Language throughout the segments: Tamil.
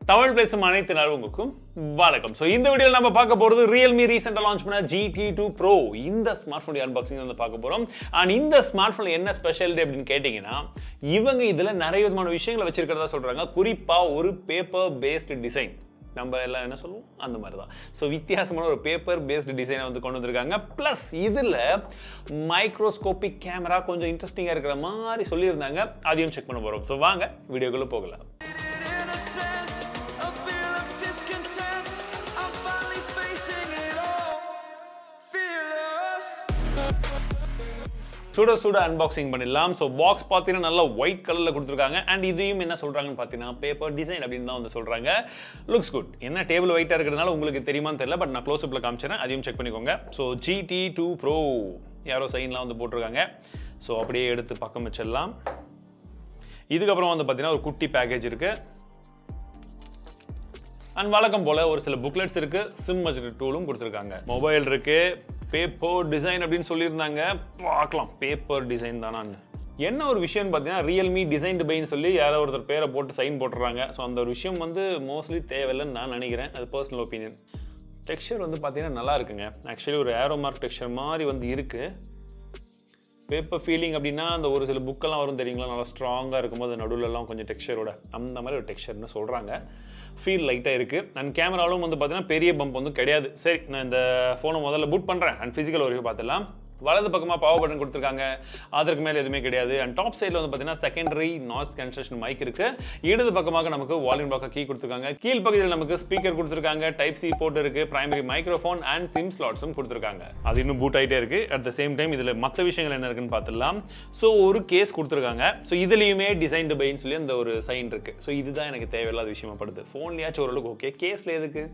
தமிழ் பேசும் அனைத்து நண்பர்களுக்கும் வணக்கம். சோ இந்த வீடியோல நம்ம பார்க்க போறது Realme ரீசன்ட்டா லான்ச் பண்ண GT2 Pro இந்த ஸ்மார்ட்போன் அன்பாக்சிங் வந்து பார்க்க போறோம். and இந்த ஸ்மார்ட்போன்ல என்ன ஸ்பெஷாலிட்டி அப்படினு கேட்டிங்கனா இவங்க இதுல நிறைய விதமான விஷயங்களை வச்சிருக்கிறதா சொல்றாங்க. குறிப்பா ஒரு பேப்பர் பேஸ்ட் டிசைன் நம்ம எல்லாம் என்ன சொல்லுவோம் அந்த மாதிரி தான். ஸோ வித்தியாசமான ஒரு பேப்பர் பேஸ்டு டிசைனை வந்து கொண்டு வந்திருக்காங்க. ப்ளஸ் இதில் மைக்ரோஸ்கோபிக் கேமரா கொஞ்சம் இன்ட்ரெஸ்டிங்காக இருக்கிற மாதிரி சொல்லியிருந்தாங்க. அதையும் செக் பண்ண போகிறோம். ஸோ வாங்க வீடியோக்குள்ளே போகலாம். சுட சுட அன்பாக்சிங் பண்ணிடலாம். ஸோ பாக்ஸ் பார்த்தீங்கன்னா நல்லா ஒயிட் கலரில் கொடுத்துருக்காங்க. அண்ட் இதையும் என்ன சொல்கிறாங்கன்னு பார்த்தீங்கன்னா பேப்பர் டிசைன் அப்படின்னு தான் வந்து சொல்கிறாங்க. Looks good. என்ன டேபிள் ஒயிட்டாக இருக்கிறதுனால உங்களுக்கு தெரியுமான்னு தெரியல, பட் நான் க்ளோஸ் அப்பில் காமிச்சிடறேன், அதையும் செக் பண்ணிக்கோங்க. ஸோ GT2 Pro யாரோ சைன்லாம் வந்து போட்டிருக்காங்க. ஸோ அப்படியே எடுத்து பக்கம் வச்சிடலாம். இதுக்கப்புறம் வந்து பார்த்தீங்கன்னா ஒரு குட்டி பேக்கேஜ் இருக்குது. அண்ட் வழக்கம் போல் ஒரு சில புக்லெட்ஸ் இருக்குது. சிம் வச்சுட்டு டூலும் கொடுத்துருக்காங்க. மொபைல் இருக்குது. பேப்பர் டிசைன் அப்படின்னு சொல்லியிருந்தாங்க. பார்க்கலாம் பேப்பர் டிசைன் தானான்னு. என்ன ஒரு விஷயம்னு பார்த்தீங்கன்னா Realme டிசைன்டு பைன்னு சொல்லி யாரோ ஒருத்தர் பேரை போட்டு சைன் போட்டுறாங்க. ஸோ அந்த ஒரு விஷயம் வந்து மோஸ்ட்லி தேவையில்லைன்னு நான் நினைக்கிறேன். அது பர்சனல் ஒப்பீனியன். டெக்ஸ்சர் வந்து பார்த்தீங்கன்னா நல்லா இருக்குங்க. ஆக்சுவலி ஒரு ஏரோ மார்க் டெக்ஸ்சர் மாதிரி வந்து இருக்குது. பேப்பர் ஃபீலிங் அப்படின்னா அந்த ஒரு சில புக்கெல்லாம் வரும் தெரியுங்களா, நல்லா ஸ்ட்ராங்காக இருக்கும்போது நடுவில்லாம் கொஞ்சம் டெக்ஸ்சரோட அந்த மாதிரி ஒரு டெக்ஸ்சர்னு சொல்கிறாங்க. ஃபீல் லைட்டாக இருக்குது. அண்ட் கேமராலும் வந்து பார்த்தீங்கன்னா பெரிய பம்ப் வந்து கிடையாது. சரி, நான் இந்த ஃபோனை முதல்ல பூட் பண்ணுறேன். அண்ட் ஃபிசிக்கல் வரைக்கும் பார்த்துடலாம். வலது பக்கமாக பவர் பட்டன் கொடுத்துருக்காங்க. அதற்கு மேலே எதுவுமே கிடையாது. அண்ட் டாப் சைடில் வந்து பார்த்தீங்கன்னா செகண்டரி நாய்ஸ் கேன்சலேஷன் மைக் இருக்குது. இடது பக்கமாக நமக்கு வால்யூம் பாக்க கீ கொடுத்துருக்காங்க. கீழ் பகுதியில் நமக்கு ஸ்பீக்கர் கொடுத்துருக்காங்க. டைப் சி போர்ட் இருக்குது. பிரைமரி மைக்ரோஃபோன் அண்ட் சிம் ஸ்லாட்ஸும் கொடுத்துருக்காங்க. அது இன்னும் பூட் ஆகிட்டே இருக்குது. அட் த சேம் டைம் இதில் மற்ற விஷயங்கள் என்ன இருக்குன்னு பார்த்துடலாம். ஸோ ஒரு கேஸ் கொடுத்துருக்காங்க. ஸோ இதுலேயுமே டிசைன் பைன்னு சொல்லி அந்த ஒரு சைன் இருக்குது. ஸோ இதுதான் எனக்கு தேவையில்லாத விஷயமா படுது. ஃபோன்லேயாச்சும் ஓரளவுக்கு ஓகே, கேஸில் எதுக்கு?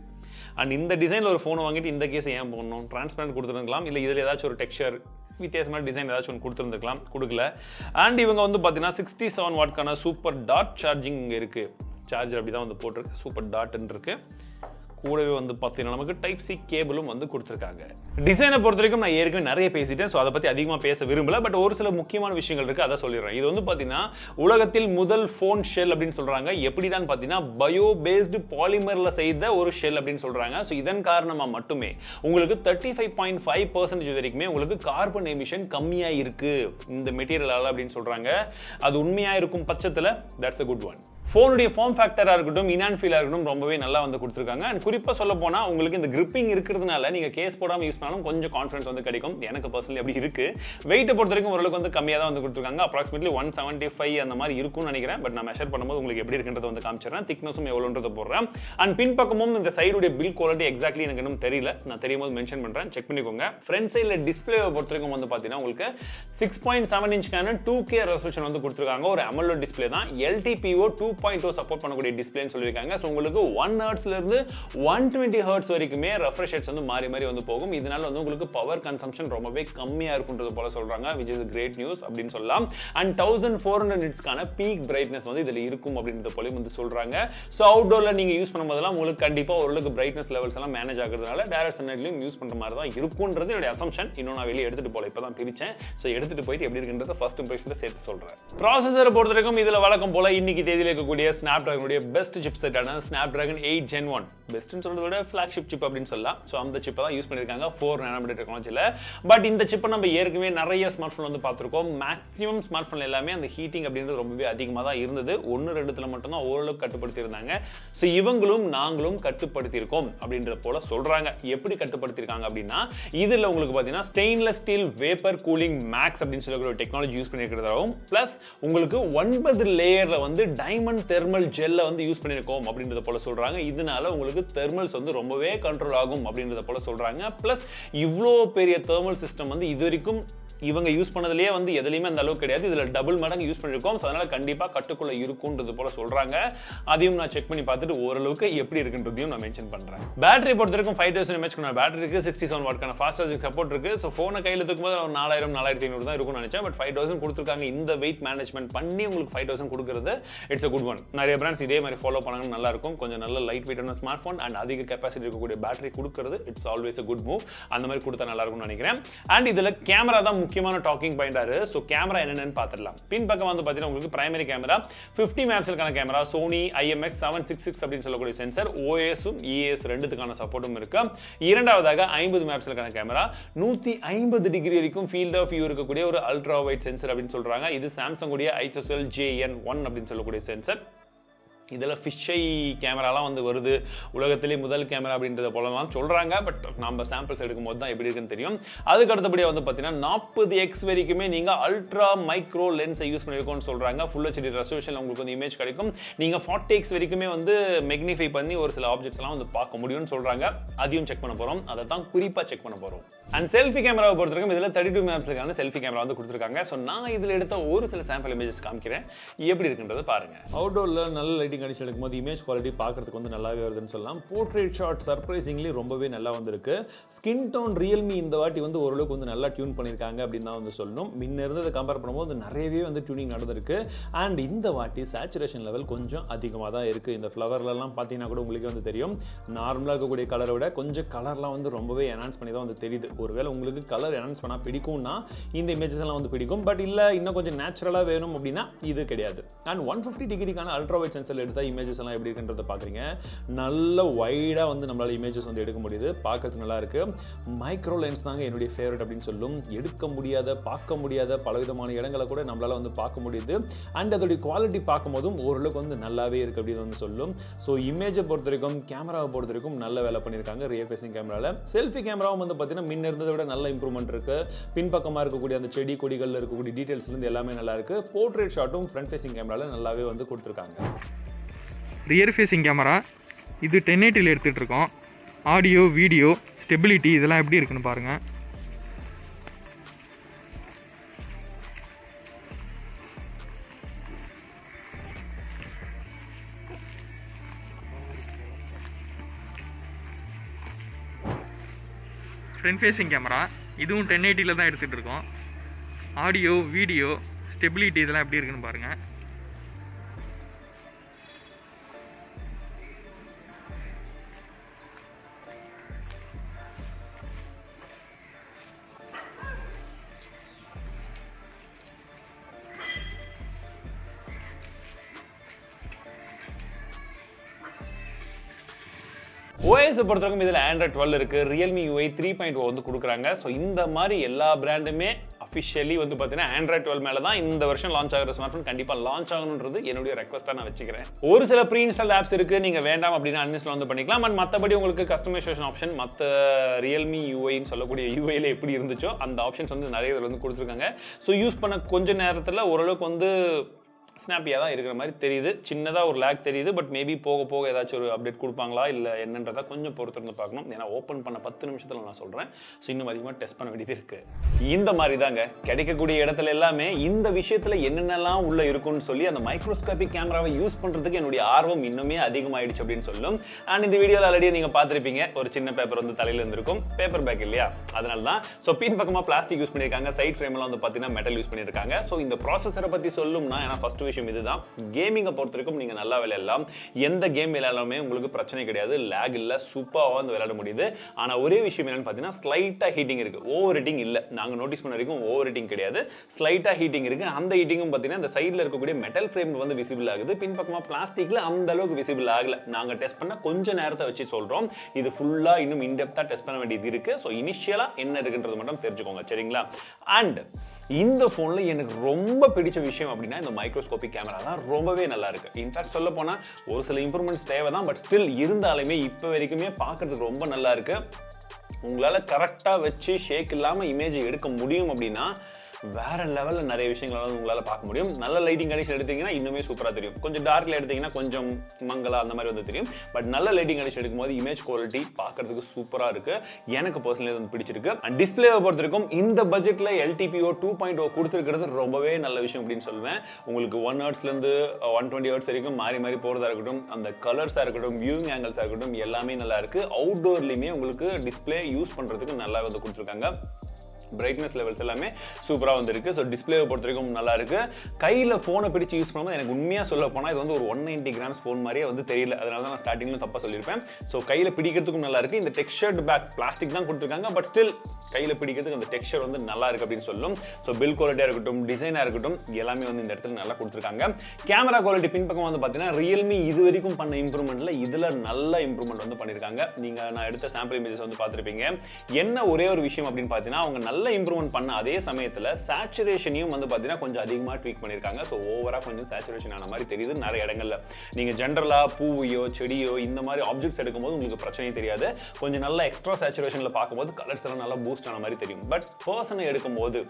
அண்ட் இந்த டிசைனில் ஒரு ஃபோனை வாங்கிட்டு இந்த கேஸ் ஏன் போடணும்? டிரான்ஸ்பரண்ட் கொடுத்துருக்கலாம், இல்லை இதில் ஏதாச்சும் ஒரு டெக்ஸ்சர் வித்தியாசமான டிசைன் ஏதாச்சும் ஒன்று கொடுத்துருந்துக்கலாம், கொடுக்கல. அண்ட் இவங்க வந்து பார்த்தீங்கன்னா 67 வாட்க்கான சூப்பர் டாட் சார்ஜிங் இங்கே இருக்குது. சார்ஜர் அப்படி தான் வந்து போட்டிருக்கு. சூப்பர் டாட்ன்னு இருக்குது. கூடவே வந்து பார்த்தீங்கன்னா நமக்கு டைப் சி கேபிளும் வந்து கொடுத்துருக்காங்க. டிசைனை பொறுத்த வரைக்கும் நான் ஏற்கனவே நிறைய பேசிட்டேன். ஸோ அதை பற்றி அதிகமாக பேச விரும்பல. பட் ஒரு சில முக்கியமான விஷயங்கள் இருக்குது, அதை சொல்லிடுறேன். இது வந்து பார்த்தீங்கன்னா உலகத்தில் முதல் ஃபோன் ஷெல் அப்படின்னு சொல்கிறாங்க. எப்படின்னு பார்த்தீங்கன்னா பயோ பேஸ்டு பாலிமரில் செய்த ஒரு ஷெல் அப்படின்னு சொல்கிறாங்க. ஸோ இதன் காரணமாக மட்டுமே உங்களுக்கு 35.5% வரைக்குமே உங்களுக்கு கார்பன் எமிஷன் கம்மியாக இருக்குது இந்த மெட்டீரியலால் அப்படின்னு சொல்கிறாங்க. அது உண்மையாக இருக்கும் பட்சத்தில் தட்ஸ் அ குட் ஒன். ஃபோனுடைய ஃபார்ம் ஃபேக்டராக இருக்கட்டும், இனான் ஃபீலாக இருக்கட்டும், ரொம்பவே நல்லா வந்து கொடுத்துருக்காங்க. அண்ட் குறிப்பாக சொல்ல போனால் உங்களுக்கு இந்த கிரிப்பிங் இருக்கிறதுனால நீங்கள் கேஸ் போடாமல் யூஸ் பண்ணாலும் கொஞ்சம் கான்ஃபிடன்ஸ் வந்து கிடைக்கும். எனக்கு பர்சனலி அப்படி இருக்குது. வெயிட்டை பொறுத்த வரைக்கும் ஓரளவுக்கு வந்து கம்மியாக தான் வந்து கொடுத்துருக்காங்க. அப்ராக்சிமேட்லி 175 அந்த மாதிரி இருக்கும்னு நினைக்கிறேன். பட் நான் மெஷர் பண்ணும்போது உங்களுக்கு எப்படி இருக்குன்றதை வந்து காமிச்சிடறேன். திக்னஸும் எவ்வளோன்றதை போடுறேன். அண்ட் பின்பக்கமும் இந்த சைடுடைய பில் குவாலிட்டி எக்ஸாக்ட்லி எனக்கு இன்னும் தெரியல. நான் தெரியும் போது மென்ஷன் பண்ணுறேன், செக் பண்ணிக்கோங்க. ஃப்ரண்ட் சைடில் டிஸ்பிளேவை பொறுத்த வரைக்கும் வந்து பார்த்தீங்கன்னா உங்களுக்கு 6.7 இன்ச்க்கான 2K ரெசல்யூஷன் வந்து கொடுத்துருக்காங்க. ஒரு AMOLED டிஸ்பிளே தான். LTPO 2.0 சப்போர்ட் பண்ணக்கூடிய டிஸ்பிளேன்னு சொல்லியிருக்காங்க. ஸோ உங்களுக்கு 1 ஹெர்ட்ஸ்லேருந்து 120 ஹெர்ட்ஸ் வரைக்குமே ரெஃப்ரெஷ் ரேட்ஸ் வந்து மாறி மாறி வந்து போகும். இதனால வந்து உங்களுக்கு பவர் கன்சம்ஷன் ரொம்பவே கம்மியாக இருக்குன்றது போல சொல்கிறாங்க, விச் இஸ் கிரேட் நியூஸ் அப்படின்னு சொல்லலாம். அண்ட் 1400 நிட்ஸ்க்கான பீக் பிரைட்னஸ் வந்து இதில் இருக்கும் அப்படின்றது போல வந்து சொல்கிறாங்க. ஸோ அவுட்டோரில் நீங்கள் யூஸ் பண்ணும்போதெல்லாம் உங்களுக்கு கண்டிப்பாக ஓரளவுக்கு பிரைட்னஸ் லெவல்ஸ் எல்லாம் மேனேஜ் ஆகிறதுனால டேரக்ட் சன்லைட்லையும் யூஸ் பண்ணுற மாதிரி தான் இருக்குன்றது என்னுடைய அசம்ஷன். இன்னும் நான் வெளியே எடுத்துகிட்டு போல, இப்போ தான் பிரித்தேன். ஸோ எடுத்துகிட்டு போயிட்டு எப்படி இருக்குன்றத ஃபர்ஸ்ட் இம்ப்ரெஷனில் சேர்த்து சொல்கிறேன். ப்ராசஸரை பொறுத்த வரைக்கும் இதில் வழக்கம் போல இன்னைக்கு தேதியில் இருக்கக்கூடிய ஸ்னாப்டிராகனுடைய பெஸ்ட் சிப் செட்டான ஸ்னாப்டிராகன் 8 Gen 1 பெஸ்ட்னு சொல்றதை விட ஃபிளாக்ஷிப் சிப் அப்படின்னு சொல்லலாம். ஸோ அந்த சிப்பை தான் யூஸ் பண்ணியிருக்காங்க 4 நானோமீட்டர் டெக்னாலஜியில். பட் இந்த சிப்பை நம்ம ஏற்கனவே நிறைய ஸ்மார்ட் ஃபோன் வந்து பார்த்துருக்கோம். மேக்ஸிமம் ஸ்மார்ட் ஃபோன் எல்லாமே அந்த ஹீட்டிங் அப்படின்றது ரொம்பவே அதிகமாக தான் இருந்தது. 1-2 மட்டும் தான் ஓரளவுக்கு கட்டுப்படுத்தியிருந்தாங்க. ஸோ இவங்களும் நாங்களும் கட்டுப்படுத்தியிருக்கோம் அப்படின்றத போல சொல்றாங்க. எப்படி கட்டுப்படுத்தியிருக்காங்க அப்படின்னா இதில் உங்களுக்கு பார்த்தீங்கன்னா stainless steel vapour cooling max அப்படின்னு சொல்லி ஒரு டெக்னாலஜி யூஸ் பண்ணியிருக்கிறதாகவும் பிளஸ் உங்களுக்கு 9 லேயரில் வந்து டைமண்ட் தெர்மல் ஜெல்லை வந்து யூஸ் பண்ணியிருக்கோம் அப்படின்றத போல சொல்றாங்க. இதனால உங்களுக்கு தெர்மல்ஸ் வந்து ரொம்பவே கண்ட்ரோல் ஆகும் அப்படின்றத போல சொல்றாங்க. பிளஸ் இவ்வளோ பெரிய தெர்மல் சிஸ்டம் வந்து இது வரைக்கும் இவங்க யூஸ் பண்ணதுலயே வந்து எதுலயுமே அந்த அளவுக்கு கிடையாது. இதுல டபுள் மடங்கு யூஸ் பண்ணிருக்கோம். சோ அதனால கண்டிப்பா கட்டுக்குள்ள இருக்கும்ன்றது போல சொல்றாங்க. அதையும் நான் செக் பண்ணி பார்த்துட்டு ஓரளவுக்கு எப்படி இருக்குன்றதையும் நான் மென்ஷன் பண்றேன். பேட்டரி பொறுத்த வரைக்கும் 5000 mAh கான பேட்டரி இருக்கு. 67 வாட்க்கான ஃபாஸ்ட் சார்ஜிங் சப்போர்ட் இருக்கு. சோ போனை கையில தூக்கும்போது 4000-4500 தான் இருக்கும்னு நினைச்சேன். பட் 5000 கொடுத்துருக்காங்க. இந்த வெயிட் மேனேஜ்மெண்ட் பண்ணி உங்களுக்கு 5000 கொடுக்கிறது இட்ஸ் a good ஒன். நிறைய பிராண்ட்ஸ் இதே மாதிரி ஃபாலோ பண்ணாங்கன்னா நல்லா இருக்கும். கொஞ்சம் நல்ல லைட் வெயிட்டான ஸ்மார்ட் ஃபோன் அண்ட் அதிக கெப்பாசிட்டி இருக்கக்கூடிய பேட்டரி கொடுக்கறது it's always a good move. அந்த மாதிரி கொடுத்தா நல்லா இருக்கும்னு நினைக்கிறேன். அண்ட் இதுல கேமரா தான் முக்கியமான டாக்கிங் பாயிண்டா இருக்கு. ஸோ கேமரா என்னென்னு பார்த்துடலாம். பின் பக்கம் வந்து பார்த்தீங்கன்னா உங்களுக்கு பிரைமரி கேமரா 50 மெகாபிக்சலுக்கான கேமரா, சோனி IMX766 அப்படின்னு சொல்லக்கூடிய சென்சர், OS-உம் EAS ரெண்டுத்துக்கான சப்போர்ட்டும் இருக்கு. இரண்டாவதாக 50 மெகாபிக்சலுக்கான கேமரா, 150 டிகிரி வரைக்கும் ஃபீல்ட் ஆஃப் வியூ இருக்கக்கூடிய ஒரு அல்ட்ரா வைட் சென்சர் அப்படின்னு சொல்றாங்க. இது சாம்சங் உடைய ISOCELL JN1 அப்படின்னு சொல்லக்கூடிய சென்சர். இதில் ஃபிஷ்ஷை கேமராலாம் வந்து வருது, உலகத்திலே முதல் கேமரா அப்படின்றத போலலாம் சொல்கிறாங்க. பட் நம்ம சாம்பிள்ஸ் எடுக்கும்போது தான் எப்படி இருக்குன்னு தெரியும். அதுக்கு அடுத்தபடியாக வந்து பார்த்தீங்கன்னா 40x வரைக்குமே நீங்கள் அல்ட்ரா மைக்ரோ லென்ஸை யூஸ் பண்ணியிருக்கோம்னு சொல்கிறாங்க. ஃபுல் HD ரெசல்யூஷன் உங்களுக்கு வந்து இமேஜ் கிடைக்கும். நீங்கள் 40x வரைக்குமே வந்து மெக்னிஃபை பண்ணி ஒரு சில ஆப்ஜெக்ட்ஸ்லாம் வந்து பார்க்க முடியும்னு சொல்கிறாங்க. அதையும் செக் பண்ண போகிறோம். அதை தான் குறிப்பாக செக் பண்ண போகிறோம். அண்ட் செல்ஃபி கேமராவை பொறுத்தவரைக்கும் இதில் 32 மெகாபிக்சலுக்கான செல்ஃபி கேமரா வந்து கொடுத்துருக்காங்க. ஸோ நான் இதில் எடுத்த ஒரு சில சாம்பிள் இமேஜஸ் காமிக்கிறேன், எப்படி இருக்குன்றதை பாருங்கள். அவுட்டோரில் நல்ல லைட்டிங் கண்டிஷன் எடுக்கும்போது இமேஜ் குவாலிட்டி பார்க்கறதுக்கு வந்து நல்லாவே வருதுன்னு சொல்லலாம். போர்ட்ரேட் ஷாட் சர்ப்ரைசிங்லி ரொம்பவே நல்லா வந்திருக்கு. ஸ்கின் டோன் ரியல்மி இந்த வாட்டி வந்து ஓரளவுக்கு வந்து நல்லா டியூன் பண்ணியிருக்காங்க அப்படின்னு தான் வந்து சொல்லணும். முன்ன இருந்ததை கம்பேர் பண்ணும்போது நிறையவே வந்து டியூனிங் நடந்திருக்கு. அண்ட் இந்த வாட்டி சேச்சுரேஷன் லெவல் கொஞ்சம் அதிகமாக தான் இருக்குது. இந்த ஃப்ளவர்லாம் பார்த்தீங்கன்னா கூட உங்களுக்கு வந்து தெரியும், நார்மலாக இருக்கக்கூடிய கலரை விட கொஞ்சம் கலர்லாம் வந்து ரொம்பவே என்ஹான்ஸ் பண்ணி தான் வந்து தெரியுது. ஒருவேளை உங்களுக்கு கலர் என்ஹான்ஸ் பண்ணால் பிடிக்கும்னா இந்த இமேஜஸ் எல்லாம் வந்து பிடிக்கும். பட் இல்லை இன்னும் கொஞ்சம் நேச்சுரலாக வேணும் அப்படின்னா இது கிடையாது. அண்ட் 150 டிகிரிக்கான அல்ட்ரா வைட் சென்சர் எடுத்தால் இமேஜஸ் எல்லாம் எப்படி இருக்குன்றத பார்க்குறீங்க. நல்ல வைடாக வந்து நம்மளால இமேஜஸ் வந்து எடுக்க முடியுது. பார்க்கறதுக்கு நல்லா இருக்கு. மைக்ரோ லென்ஸ் தாங்க என்னுடைய ஃபேவரட் அப்படின்னு சொல்லும். எடுக்க முடியாத, பார்க்க முடியாத பலவிதமான இடங்களை கூட நம்மளால வந்து பார்க்க முடியுது. அண்ட் அதோடைய குவாலிட்டி பார்க்கும்போதும் ஓரளவுக்கு வந்து நல்லாவே இருக்கு அப்படின்னு வந்து சொல்லும். ஸோ இமேஜை பொறுத்த வரைக்கும், கேமராவை பொறுத்த வரைக்கும் நல்ல வேலை பண்ணியிருக்காங்க ரியர் ஃபேசிங் கேமராவில். செல்ஃபி கேமராவும் வந்து பார்த்தீங்கன்னா முன்ன இருந்ததை விட நல்ல இம்ப்ரூவ்மெண்ட் இருக்கு. பின்பக்கமாக இருக்கக்கூடிய அந்த செடி கொடிகளில் இருக்கக்கூடிய டீட்டெயில்ஸ்லேருந்து எல்லாமே நல்லா இருக்கு. போர்ட்ரேட் ஷாட்டும் ஃப்ரண்ட் ஃபேசிங் கேமராவில் நல்லாவே வந்து கொடுத்துருக்காங்க. ரியர் ஃபேசிங் கேமரா இது 1080ல் எடுத்துகிட்டு இருக்கோம். ஆடியோ, வீடியோ, ஸ்டெபிலிட்டி இதெல்லாம் எப்படி இருக்குன்னு பாருங்கள். ஃப்ரண்ட் ஃபேசிங் கேமரா இதுவும் 1080ல் தான் எடுத்துகிட்டு இருக்கோம். ஆடியோ, வீடியோ, ஸ்டெபிலிட்டி இதெல்லாம் எப்படி இருக்குன்னு பாருங்கள். OS பொறுத்தவரைக்கும் இதில் Android 12 இருக்கு, Realme UI 3.0 வந்து கொடுக்குறாங்க. ஸோ இந்த மாதிரி எல்லா பிராண்டுமே அஃபிஷியலி வந்து பார்த்தீங்கன்னா Android 12 மேலே தான் இந்த வருஷம் லான்ச் ஆகிற ஸ்மார்ட் ஃபோன் கண்டிப்பாக லான்ச் ஆகணுன்றது என்னுடைய ரெக்வஸ்ட்டாக நான் வச்சுக்கிறேன். ஒரு சில ப்ரீ இன்ஸ்டால் ஆப்ஸ் இருக்கு, நீங்கள் வேண்டாம் அப்படின்னா அன்இன்ஸ்டால் வந்து பண்ணிக்கலாம். அண்ட் மற்றபடி உங்களுக்கு கஸ்டமைசேஷன் ஆப்ஷன் மற்ற Realme UIன்னு சொல்லக்கூடிய UIயில் எப்படி இருந்துச்சோ அந்த ஆப்ஷன்ஸ் வந்து நிறைய இதில் வந்து கொடுத்துருக்காங்க. ஸோ யூஸ் பண்ண கொஞ்ச நேரத்தில் ஓரளவுக்கு வந்து ஸ்னாப்பியாக தான் இருக்கிற மாதிரி தெரியுது. சின்னதாக ஒரு லேக் தெரியுது. பட் மேபி போக போக ஏதாச்சும் ஒரு அப்டேட் கொடுப்பாங்களா இல்லை என்னன்றதை கொஞ்சம் பொறுத்திருந்து பார்க்கணும். ஏன்னா ஓப்பன் பண்ண 10 நிமிஷத்தில் நான் சொல்கிறேன். ஸோ இன்னும் அதிகமாக டெஸ்ட் பண்ண வேண்டியது இருக்குது. இந்த மாதிரி தாங்க கிடைக்கக்கூடிய இடத்துல எல்லாமே இந்த விஷயத்தில் என்னென்னலாம் உள்ளே இருக்குன்னு சொல்லி அந்த மைக்ரோஸ்கோபிக் கேமராவை யூஸ் பண்ணுறதுக்கு என்னுடைய ஆர்வம் இன்னுமே அதிகமாகிடுச்சு அப்படின்னு சொல்லும். அண்ட் இந்த வீடியோவில் ஆல்ரெடி நீங்கள் பார்த்துருப்பீங்க, ஒரு சின்ன பேப்பர் வந்து தலையில் இருந்திருக்கும். பேப்பர் பேக் இல்லையா, அதனால தான். ஸோ பின் பக்கமாக பிளாஸ்டிக் யூஸ் பண்ணியிருக்காங்க. சைட் ஃப்ரேம்லாம் வந்து பார்த்தீங்கன்னா மெட்டல் யூஸ் பண்ணியிருக்காங்க. ஸோ இந்த ப்ராசஸரை பற்றி சொல்லும்னா, ஏன்னா ஃபர்ஸ்ட் விஷயம் இதுதான். கேமிங்கை பொறுத்த வரைக்கும் நீங்க நல்லா விளையாடலாம். எந்த கேம் விளையாடாலுமே உங்களுக்கு பிரச்சனை கிடையாது. லேக் இல்ல, சூப்பராக வந்து விளையாட முடியுது. ஆனா ஒரே விஷயம் என்னன்னு பார்த்தீங்கன்னா ஸ்லைட்டா ஹீட்டிங் இருக்கு. ஓவர் ஹீட்டிங் இல்ல. நாங்க நோட்டீஸ் பண்ண வரைக்கும் ஓவர் ஹீட்டிங் கிடையாது. ஸ்லைட்டா ஹீட்டிங் இருக்கு. அந்த ஹீட்டிங்கும் பார்த்தீங்கன்னா இந்த சைடில் இருக்கக்கூடிய மெட்டல் ஃப்ரேம் வந்து விசிபிள் ஆகுது. பின்பக்கமா பிளாஸ்டிக்ல அந்த அளவுக்கு விசிபிள் ஆகல. நாங்க டெஸ்ட் பண்ண கொஞ்ச நேரத்தை வச்சு சொல்றோம். இது ஃபுல்லா இன்னும் இன்டெப்தா டெஸ்ட் பண்ண வேண்டியது இருக்கு. ஸோ இனிஷியலா என்ன இருக்குன்றது மட்டும் தெரிஞ்சுக்கோங்க, சரிங்களா? அண்ட் இந்த போன்ல எனக்கு ரொம்ப பிடிச்ச விஷயம் அப்படின்னா இந்த மைக்ரோஸ்கோபிக் கேமரா தான் ரொம்பவே நல்லா இருக்கு. இன்ஃபேக்ட் சொல்ல போனா ஒரு சில இம்ப்ரூவ்மெண்ட்ஸ் தேவை தான். பட் ஸ்டில் இருந்தாலுமே இப்போ வரைக்குமே பார்க்கறதுக்கு ரொம்ப நல்லா இருக்கு. உங்களால கரெக்டா வச்சு ஷேக் இல்லாம இமேஜ் எடுக்க முடியும் அப்படின்னா வேற லெவல்ல நிறைய விஷயங்கள் உங்களால பார்க்க முடியும். நல்ல லைட்டிங் கண்டிஷன் எடுத்தீங்கன்னா இன்னுமே சூப்பரா தெரியும். கொஞ்சம் டார்க்ல எடுத்தீங்கன்னா கொஞ்சம் மங்கலா அந்த மாதிரி வந்து தெரியும். பட் நல்ல லைட்டிங் கண்டிஷன் எடுக்கும்போது இமேஜ் குவாலிட்டி பார்க்கிறதுக்கு சூப்பரா இருக்கு. எனக்கு பர்சனலி வந்து பிடிச்சிருக்கு. அண்ட் டிஸ்பிளேவை பொறுத்திருக்கும் இந்த பட்ஜெட்ல LTPO 2.0 கொடுத்துருக்கிறது ரொம்பவே நல்ல விஷயம் அப்படின்னு சொல்லுவேன். உங்களுக்கு 1 ஹெர்ட்ஸ்ல இருந்து 120 ஹெர்ட்ஸ் வரைக்கும் மாறி மாறி போறதா இருக்கட்டும், அந்த கலர்ஸா இருக்கட்டும், வியூவிங் ஆங்கிள்ஸா இருக்கட்டும், எல்லாமே நல்லா இருக்கு. அவுட்டோர்லயுமே உங்களுக்கு டிஸ்பிளே யூஸ் பண்றதுக்கு நல்லா வந்து கொடுத்துருக்காங்க. பிரைட்னஸ் லெவல்ஸ் எல்லாமே சூப்பராக வந்துருக்கு. ஸோ டிஸ்பிளேவை பொறுத்த வரைக்கும் நல்லா இருக்கு. கையில் ஃபோனை பிடிச்சி யூஸ் பண்ணும்போது எனக்கு உண்மையாக சொல்ல போனால் இது வந்து ஒரு 190 கிராம்ஸ் ஃபோன் மாதிரியே வந்து தெரியல. அதனால தான் நான் ஸ்டார்டிங்ல தப்பாக சொல்லியிருப்பேன். ஸோ கையில் பிடிக்கிறதுக்கும் நல்லா இருக்கு. இந்த டெக்ஸ்சர்ட் பேக் பிளாஸ்டிக் தான் கொடுத்துருக்காங்க, பட் ஸ்டில் கையில் பிடிக்கிறதுக்கு அந்த டெக்ஸ்சர் வந்து நல்லா இருக்கு அப்படின்னு சொல்லும். ஸோ பில் குவாலிட்டியாக இருக்கட்டும், டிசைனாக இருக்கட்டும், எல்லாமே வந்து இந்த இடத்துல நல்லா கொடுத்துருக்காங்க. கேமரா குவாலிட்டி பின்பக்கம் வந்து பார்த்தீங்கன்னா ரியல்மி இது வரைக்கும் பண்ண இம்ப்ரூவ்மெண்ட்ல இதில் நல்ல இம்ப்ரூவ்மெண்ட் வந்து பண்ணியிருக்காங்க. நீங்கள் நான் எடுத்த சாம்பிள் இமேஜஸ் வந்து பார்த்துருப்பீங்க. என்ன ஒரே ஒரு விஷயம் அப்படின்னு பார்த்தீங்கன்னா, அவங்க நல்ல இம்ப்ரூவ்மெண்ட் பண்ண அதே சமயத்தில் சேச்சுரேஷனையும் வந்து பார்த்தீங்கன்னா கொஞ்சம் அதிகமாக ட்வீக் பண்ணியிருக்காங்க. ஸோ ஓவராக கொஞ்சம் சேச்சுரேஷன் ஆன மாதிரி தெரியுது நிறைய இடங்கள்ல. நீங்கள் ஜென்ரலாக பூவையோ செடியோ இந்த மாதிரி ஆப்ஜெக்ட்ஸ் எடுக்கும்போது உங்களுக்கு பிரச்சனையே தெரியாது. கொஞ்சம் நல்ல எக்ஸ்ட்ரா சேச்சுரேஷனில் பார்க்கும்போது கலர்ஸ் எல்லாம் நல்லா பூஸ்ட் ஆன மாதிரி தெரியும். பட் பர்சனை எடுக்கும்போது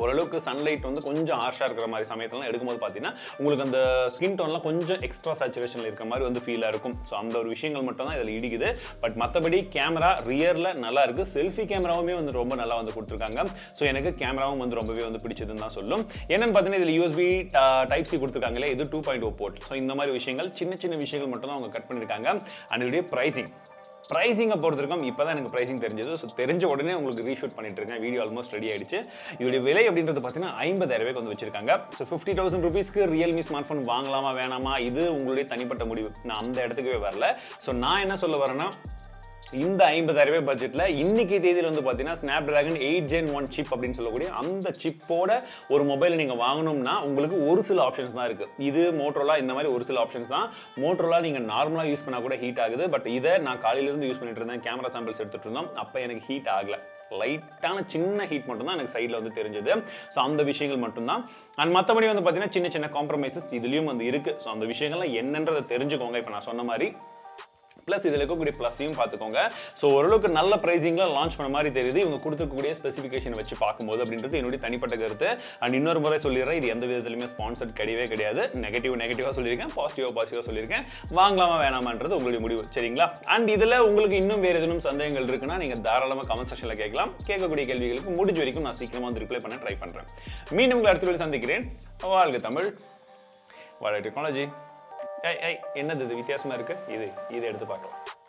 ஓரளவுக்கு சன்லைட் வந்து கொஞ்சம் ஹார்ஷாக இருக்கிற மாதிரி சமயத்துலாம் எடுக்கும்போது பார்த்தீங்கன்னா உங்களுக்கு அந்த ஸ்கின் டோன்லாம் கொஞ்சம் எக்ஸ்ட்ரா சேச்சுரேஷனில் இருக்கிற மாதிரி வந்து ஃபீலாக இருக்கும். ஸோ அந்த ஒரு விஷயங்கள் மட்டும் தான் இதில் இடிக்குது. பட் மற்றபடி கேமரா ரியரில் நல்லா இருக்குது. செல்ஃபி கேமராவுமே வந்து ரொம்ப நல்லா வந்து கொடுத்துருக்காங்க. ஸோ எனக்கு கேமராவும் வந்து ரொம்பவே வந்து பிடிச்சதுன்னு தான் சொல்லும். என்னென்னு பார்த்தீங்கன்னா இதில் USB Type-C கொடுத்துருக்காங்களே, இது 2.0 போர்ட். ஸோ இந்த மாதிரி விஷயங்கள் சின்ன சின்ன விஷயங்கள் மட்டும் தான் அவங்க கட் பண்ணியிருக்காங்க. அண்ட் இதோடைய ப்ரைஸிங்கை பொறுத்திருக்கும். இப்போ தான் எனக்கு ப்ரைஸிங் தெரிஞ்சது. ஸோ தெரிஞ்ச உடனே உங்களுக்கு ரீஷூட் பண்ணிட்டு இருக்கேன். வீடியோ ஆல்மோஸ்ட் ரெடி ஆயிடுச்சு. இதோடைய விலை அப்படின்றது பார்த்தீங்கன்னா 50,000 ரூபாய்க்கு வந்து வச்சிருக்காங்க. ஸோ 50,000 ரூபீஸ்க்கு ரியல்மி ஸ்மார்ட் ஃபோன் வாங்கலாமா வேணாமா, இது உங்களுடைய தனிப்பட்ட முடிவு. நான் அந்த இடத்துக்கே வரல. ஸோ நான் என்ன சொல்ல வரேன்னா, இந்த 50,000 ரூபாய் பட்ஜெட்ல இன்னைக்கு தேதியில் வந்து பார்த்தீங்கன்னா ஸ்னாப்டிராகன் 8 Gen 1 சிப் அப்படின்னு சொல்லக்கூடிய அந்த சிப்போட ஒரு மொபைல் நீங்கள் வாங்கணும்னா உங்களுக்கு ஒரு சில ஆப்ஷன்ஸ் தான் இருக்கு. இது மோட்டோரோலா இந்த மாதிரி ஒரு சில ஆப்ஷன்ஸ் தான். மோட்டோரோலா நீங்கள் நார்மலாக யூஸ் பண்ணால் கூட ஹீட் ஆகுது. பட் இதை நான் காலையிலேருந்து யூஸ் பண்ணிட்டு இருந்தேன், கேமரா சாம்பிள்ஸ் எடுத்துட்டு இருந்தோம். அப்போ எனக்கு ஹீட் ஆகல. லைட்டான சின்ன ஹீட் மட்டும் தான் எனக்கு சைடில் வந்து தெரிஞ்சது. ஸோ அந்த விஷயங்கள் மட்டும்தான். அண்ட் மற்றபடி வந்து பார்த்தீங்கன்னா சின்ன சின்ன காம்ப்ரமைசஸ் இதுலேயும் வந்து இருக்கு. ஸோ அந்த விஷயங்கள்லாம் என்னன்றதை தெரிஞ்சுக்கோங்க. இப்போ நான் சொன்ன மாதிரி ப்ளஸ் இதில் இருக்கக்கூடிய ப்ளஸையும் பார்த்துக்கோங்க. ஸோ ஓரளவுக்கு நல்ல ப்ரைஸிங்கில் லான்ச் பண்ண மாதிரி தெரியுது இவங்க கொடுத்துருக்கக்கூடிய ஸ்பெசிஃபிகேஷன் வச்சு பார்க்கும்போது அப்படின்றது என்னுடைய தனிப்பட்ட கருத்து. அண்ட் இன்னொரு முறை சொல்லிடுறேன், இது எந்த விதத்துலையுமே ஸ்பான்சர்ட் கிடையாது. நெகட்டிவாக சொல்லியிருக்கேன், பாசிட்டிவாக சொல்லியிருக்கேன். வாங்கலாமா வேணாமான்றது உங்களுடைய முடிவு, சரிங்களா? அண்ட் இதில் உங்களுக்கு இன்னும் வேறு எதுவும் சந்தேகங்கள் இருக்குன்னா நீங்கள் தாராளமாக கமெண்ட் செக்ஷனில் கேட்கலாம். கேட்கக்கூடிய கேள்விகளுக்கு முடிஞ்ச வரைக்கும் நான் சீக்கிரமாக வந்து ரிப்ளை பண்ண ட்ரை பண்ணுறேன். மீண்டும் உங்களை அடுத்த வீடியோவில் சந்திக்கிறேன். வாழ்க தமிழ், வாழ டெக்னாலஜி. என்னது இது வித்தியாசமாக இருக்குது, இது எடுத்து பார்க்கலாம்.